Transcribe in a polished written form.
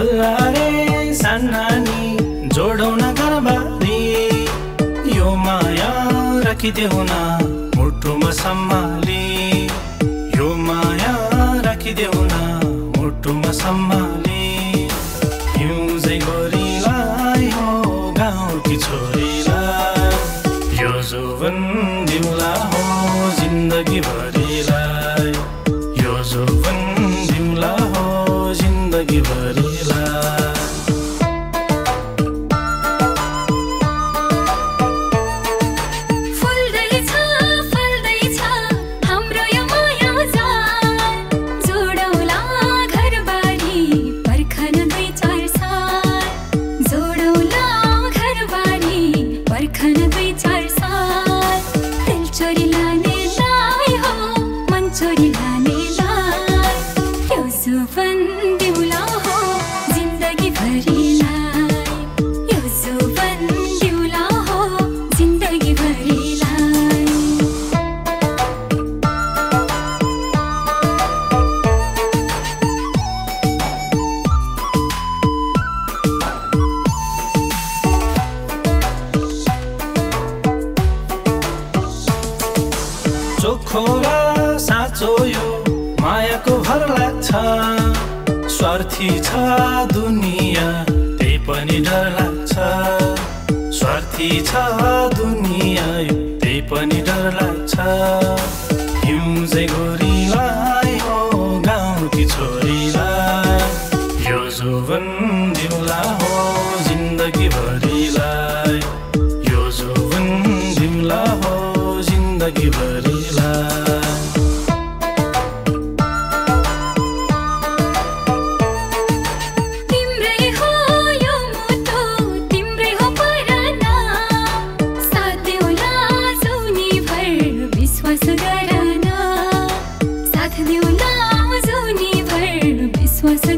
बल्लारे सानानी जोडौँ न घरबारी यो माया राखिदेऊ न मुटुमा सम्हाली यो माया राखिदेऊ न मुटुमा सम्हाली हिउँझै गोरीलाई हो गाउँकी छोरीलाई यो जोवन दिउला हो जिन्दगी भरिलाई यो जोवन दिउला हो जिन्दगी भरिलाई चोखोरा साँचो यो मायाको भर लाग्छ स्वार्थी छ दुनिया त्यही पनि डर लाग्छ स्वार्थी छ दुनिया त्यही पनि डर लाग्छ हिउँझै गोरीलाई हो गाउँकी छोरीलाई यो जोवन दिउला हो जिन्दगी भरिलाई यो जोवन दिउला हो जिन्दगी भरिलाई विश्वास